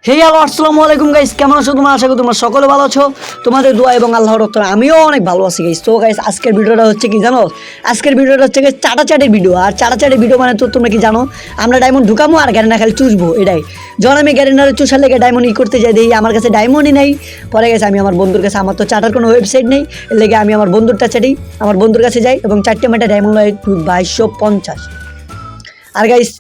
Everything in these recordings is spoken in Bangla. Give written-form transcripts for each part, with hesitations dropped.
হে হ্যালো আসসালামু আলাইকুম গাইস, কেমন আছো তোমরা? আশা করি তোমরা সকলে ভালো আছো। তোমাদের দোয়া এবং আল্লাহর রহমতে আমিও অনেক ভালো আছি গাইস। তো গাইস আজকের ভিডিওটা হচ্ছে কি জানো? আজকের ভিডিওটা হচ্ছে গাইস চাটাচাটির ভিডিও। আর চাটাচাটির ভিডিও মানে তো তোমরা কি জানো, আমরা ডায়মন্ড ঢুকামো আর গ্যারেনা খালি চুষবো, এটাই। যখন আমি গ্যারেনারে চুষার লেগে ডায়মন্ড করতে যাই, দেখি আমার কাছে ডায়মন্ডই নেই। পরে গেছে আমি আমার বন্ধুর কাছে, আমার তো চাটার কোনো ওয়েবসাইট নেই, এর লেগে আমি আমার বন্ধুরটা চাটি, আমার বন্ধুর কাছে যাই এবং 4টে মেটা ডায়মন্ড হয় 2250। আর গাইস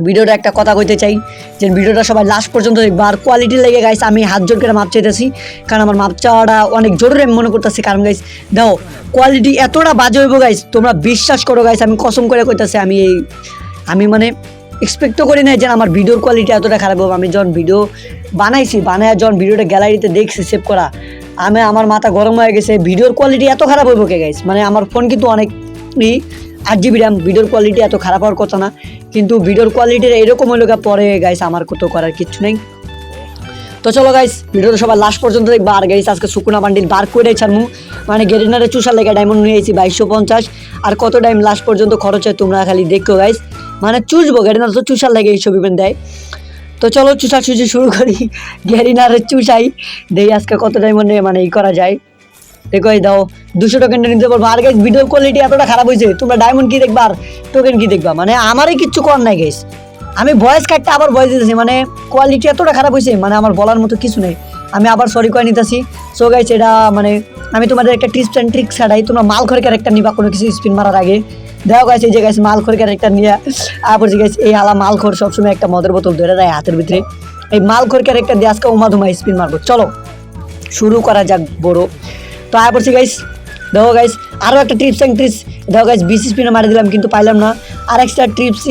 ভিডিওটা একটা কথা কইতে চাই যে ভিডিওটা সবাই লাস্ট পর্যন্ত দেখবো। আর কোয়ালিটি লেগে গাইস আমি হাত জোর করে মাপ চাইতেছি, কারণ আমার মাপ চাওয়াটা অনেক জরুরি আমি মনে করতেছি। কারণ গাইস দাও কোয়ালিটি এতটা বাজে হইব গাইস, তোমরা বিশ্বাস করো গাইস, আমি কসম করে কইতাছি। আমি মানে এক্সপেক্টও করি নাই যে আমার ভিডিওর কোয়ালিটি এতটা খারাপ হবে। আমি যখন ভিডিও বানায় যখন ভিডিওটা গ্যালারিতে দেখছি সেভ করা, আমার মাথা গরম হয়ে গেছে। ভিডিওর কোয়ালিটি এত খারাপ হইব কে গাইস? মানে আমার ফোন কিন্তু অনেক 8 GB র্যাম, ভিডিওর কোয়ালিটি এত খারাপ হওয়ার কথা না, কিন্তু ভিডিওর কোয়ালিটির এরকম হইলো পরে গাইস আমার তো করার কিচ্ছু নেই। তো চলো গাইস ভিডিওটা সবাই লাস্ট পর্যন্ত দেখবা। আর গাইস আজকে শুকনা বান্ডিল বার করে ছাড়মু, মানে গেরিনারে চুষার লেগে ডায়মন্ড নিয়ে এসেছি 2250। আর কত টাইম লাস্ট পর্যন্ত খরচ হয় তোমরা খালি দেখো গাইস, মানে চুষবো গেরিনার তো চুষার লেগে এই ছবি দেয়। তো চলো চুষাচুষি শুরু করি, গেরিনারে চুষাই দেখি আজকে কত ডায়মন্ড মানে করা যায়। দেখো এই দাও 200 টোকেন নিতে পারবো। আর গাইস ভিডিওর কোয়ালিটি এতটা খারাপ হয়েছে, তোমরা ডায়মন্ড কি দেখবা আর টোকেন কি দেখবা? মানে আমারই কিচ্ছু করার নাই গাইস, আমি ভয়েস কাটটা আবার ভয়েস দিতেছি, মানে কোয়ালিটি এতটা খারাপ হয়েছে, মানে আমার বলার মতো কিছু নেই। আমি আবার সরি করে নিতেছি। সো গাইস এটা মানে আমি তোমাদের একটা টিপস অ্যান্ড ট্রিক্স ছাড়াই, তোমরা মালখোর ক্যারেক্টার নিবা কোনো কিছু স্পিন মারার আগে। দেখো গাইস এই যে গাইস মালখোর ক্যারেক্টার নিয়ে পড়ছি গাইস। এই হালা মালখোর সবসময় একটা মদের বোতল ধরে দেয় হাতের ভিতরে। এই মালখোর ক্যারেক্টার দিয়ে আজকে উমাধুমা স্পিন মারবো। চলো শুরু করা যাক বড়। তো পড়ছি গাইস, দেখো গাইস আরও একটা টিপস অ্যান্ড ট্রিক্স। দেখো গাইস 20 স্পিনে মারি দিলাম কিন্তু পাইলাম না। আর একটা টিপস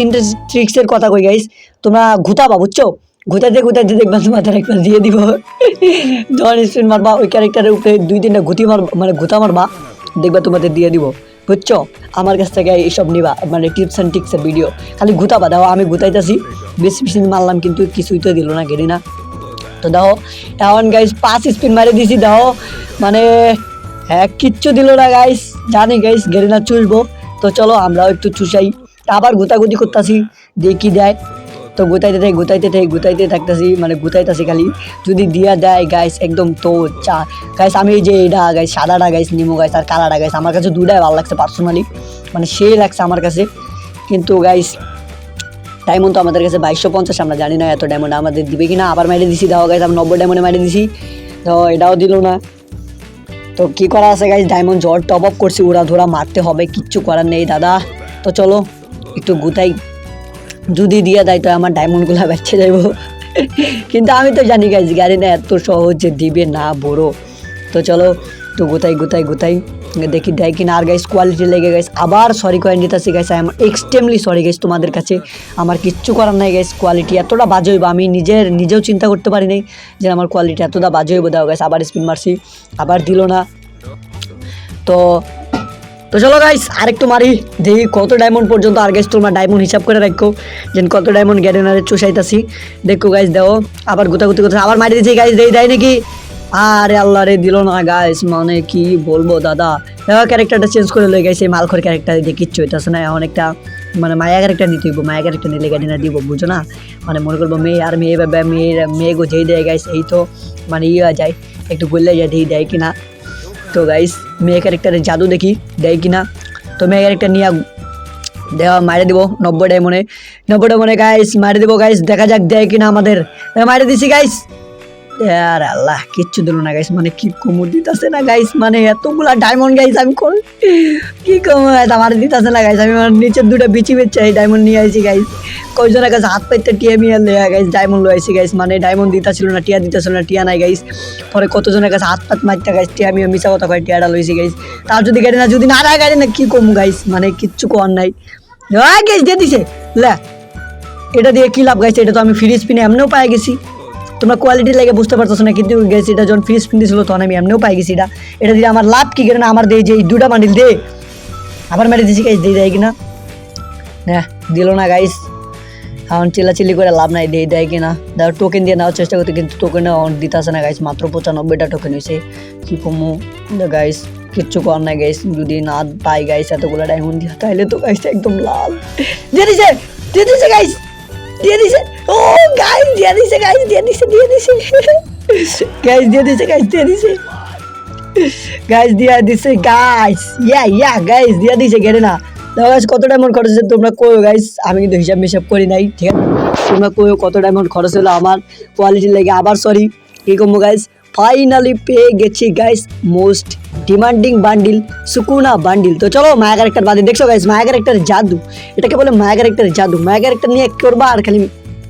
ট্রিক্সের কথা কই গাইস, তোমরা ঘুতাবা বুঝছো, ঘুতাইতে দেখবা তোমাদের একবার দিয়ে দিব। যখন স্পিন মারবা ওই ক্যারেক্টারের উপরে 2-3টা ঘুতি মারবা, মানে ঘুতা মারবা, দেখবা তোমাদের দিয়ে দিব বুঝছো। আমার কাছ থেকে এইসব নিবা, মানে টিপস অ্যান্ড ট্রিক্সের ভিডিও খালি ঘুতাবা। দেখো আমি ঘুতাইতেছি, 20 স্পিন মারলাম কিন্তু কিছুই তো দিল না গেরি না। তো দেখো এখন গাইস 5 স্পিন মারি দিছি, দেখো মানে হ্যাঁ কিচ্ছু দিল না গাইস। জানি গাইস গেরিনা চুষবো, তো চলো আমরাও একটু চুষাই। আবার গুতাগুতি করতেছি, দেখি দেয় তো গুতাইতে থাকতেছি, মানে গুতাইতেছি খালি, যদি দিয়া দেয় গাইস একদম তো চা গাইস। আমি এই যে এটা গাইস সাদাটা গাইস নিমো গাইস আর কালাটা গাইস, আমার কাছে দুটাই ভালো লাগছে পার্সোনালি, মানে সেই লাগছে আমার কাছে। কিন্তু গাইস ডায়মন্ড তো আমাদের কাছে 2250, আমরা জানি না এত ডায়মন্ড আমাদের দিবে কিনা। আবার মেরে দিছি, দাও গাইস আমি 90 ডায়মন্ডে মেরে দিছি, তো এটাও দিল না। তো কী করা আছে গাইস, ডায়মন্ড জ্বর টপ আপ করছি, ওরা ধরা মারতে হবে, কিচ্ছু করার নেই দাদা। তো চলো একটু গুতাই, যদি দিয়ে দেয় তো আমার ডায়মন্ডগুলো বেঁচে যাইব। কিন্তু আমি তো জানি গাইস গাড়ি না এত সহজে দিবে না বড়ো। তো চলো একটু গুতাই দেখি দেয় কিনা। আর গাইস কোয়ালিটি লেগে গাইস আবার সরি করে নিতেছি গাইস, আমার এক্সট্রিমলি সরি গাইস তোমাদের কাছে, আমার কিচ্ছু করার নাই গাইস। কোয়ালিটি এতটা বাজে হইব আমি নিজেও চিন্তা করতে পারি নাই যে আমার কোয়ালিটি এতটা বাজে হইব। দাও গাইস আবার স্পিন মারছি, আবার দিল না। তো চলো গাইস আরেকটু মারি, দেখি কত ডায়মন্ড পর্যন্ত। আর গাইস তোমরা ডায়মন্ড হিসাব করে রাখো যে কত ডায়মন্ড গ্যারেনারে চুষাইতাছি। দেখো গাইস দাও আবার গুতাগুতি করতে, আবার মারি দিয়েছি গাইস, দেয় নাকি? আরে আল্লাহ রে দিল না গাইস, মানে কি বলবো দাদা। দেখো ক্যারেক্টারটা চেঞ্জ করে লই গাইস, এই মালখোর ক্যারেক্টার দিয়ে কিচ্ছু হইতেছে না। এখন একটা মানে মায়া ক্যারেক্টার নিতে হইব, মায়া ক্যারেক্টার নিলে গ্যারেনার দিব বুঝো না, মানে মনে করবো মেয়ে আর মেয়ে গো যেই দেয় গাইস, এই তো মানে যায় একটু বললে যায় দেখি দেয় কিনা। তো গাইস মেয়ে ক্যারেক্টারের জাদু দেখি দেয় কিনা। তো মেয়ে ক্যারেক্টার নিয়ে দেওয়া মারে দিব 90 ডায়মন্ডে গাইস মারে দিব গাইস, দেখা যাক দেয় কিনা আমাদের। মারে দিছি গাইস, আর আল্লাহ কিচ্ছু দিল না গাইস, মানে কি কমর দিতেছে না গাইস, মানে এতগুলা ডায়মন্ড গাইস আমি কি কমর আমার দিতেছে না গাইস। আমি নিচের দুটো বিচি বেচে এই ডায়মন্ড নিয়ে আইছি গাইস, কয়জনের কাছে হাত পাইতে টিয়া মিয়া লেয়া গাইস ডায়মন্ড লয়ে আইছি গাইস, মানে ডায়মন্ড দিতেছিল না, টিয়া নাই গাইস। পরে কতজনের কাছে হাত পাত মারতে গাইস টিয়া মিয়া মিশা কথা কয় টিয়াটা লইছি গাইস। তার যদি গাড়ি না গাড়ি না কি কম গাইস, মানে কিচ্ছু করার নাই। গাইস দিয়ে দিছে লে, এটা দিয়ে কি লাভ গাইছে, এটা তো আমি ফ্রি স্পিনে এমনিও পাই গেছি। তোমরা কোয়ালিটি লাগে বুঝতে পারতেছো না, কিন্তু গেছি এটা যখন ফ্রি স্পিন দিয়েছিল তখন আমি এমনিও পাই গেছি। এটা দিয়ে আমার লাভ কি করে না, আমার দিয়ে যে এই 2টা বান্ডিল দে আবার মেরে দিছি গাইস, দিয়ে দেয় কিনা। হ্যাঁ দিল না গাইস, এখন চিল্লাচিল্লি করে লাভ নাই, দেয় কিনা। দেখো টোকেন দিয়ে নেওয়ার চেষ্টা করতে, কিন্তু টোকেন দিতে আসে না গাইস, মাত্র 95টা টোকেন হয়েছে। কি কমু গাইস, কিচ্ছু করার নাই গাইস, যদি না পাই গাইস এতগুলো ডায়মন্ড দিয়া তাহলে তো গাইস একদম লাল দিয়ে দিছে গাইস। দিয়ে দিছে ও গাইস দিয়ে দিছে গাইস দিয়ে দিছে গাইস দিয়ে দিছে গাইস দিয়ে দিছে গাইস গাইস দিয়ে দিছে গেরে না দেখো গাইস কত ডায়মন্ড খরচ হয়েছে তোমরা কইও গাইস আমি কিন্তু হিসাব করি নাই ঠিক আছে তোমরা কইও কত ডায়মন্ড খরচ হলো আমার কোয়ালিটি লাগে আবার সরি কি কমবো গাইস ফাইনালি পেয়ে গেছি guys most demanding bundle Sukuna bundle তো চলো মায়া ক্যারেক্টার বাদে দেখছো গাইস মায়া ক্যারেক্টার জাদু এটাকে বলে মায়া ক্যারেক্টার জাদু মায়া ক্যারেক্টার নিয়ে করবা আর খালি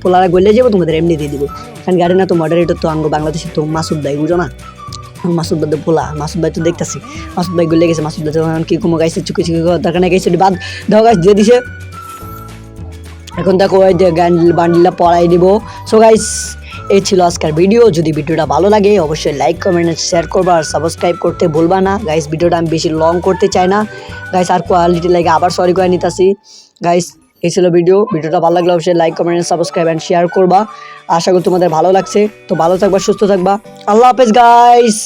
পোলারা গলে যাবো তোমাদের এমনি দিয়ে দিব কারণ গাড়ি না তো মডারেটর তো আঙ্গ বাংলাদেশে তো মাসুদ ভাই বুঝো না মাসুদ ভাই পোলা মাসুদ ভাই তো দেখতেছি মাসুদ ভাই গলে গেছে মাসুদ ভাই তো কি কমো গাইছে চুকি দরকার নেই গাইছে বাদ দাও গাইস দিয়ে দিছে এখন দেখো ওই যে বান্ডিলটা পড়াই দিব সো গাইস এই ছিল আজকের ভিডিও যদি ভিডিওটা ভালো লাগে অবশ্যই লাইক কমেন্ট শেয়ার করবা আর সাবস্ক্রাইব করতে ভুলবা না গাইস ভিডিওটা আমি বেশি লং করতে চাই না গাইস আর কোয়ালিটি লাগে আবার সরি করে নিতেছি গাইস এই ছিল ভিডিওটা ভালো লাগলে অবশ্যই like comment subscribe and share করবা আশা করি তোমাদের ভালো লাগছে তো ভালো থাকবা সুস্থ থাকবা আল্লাহ হাফেজ গাইস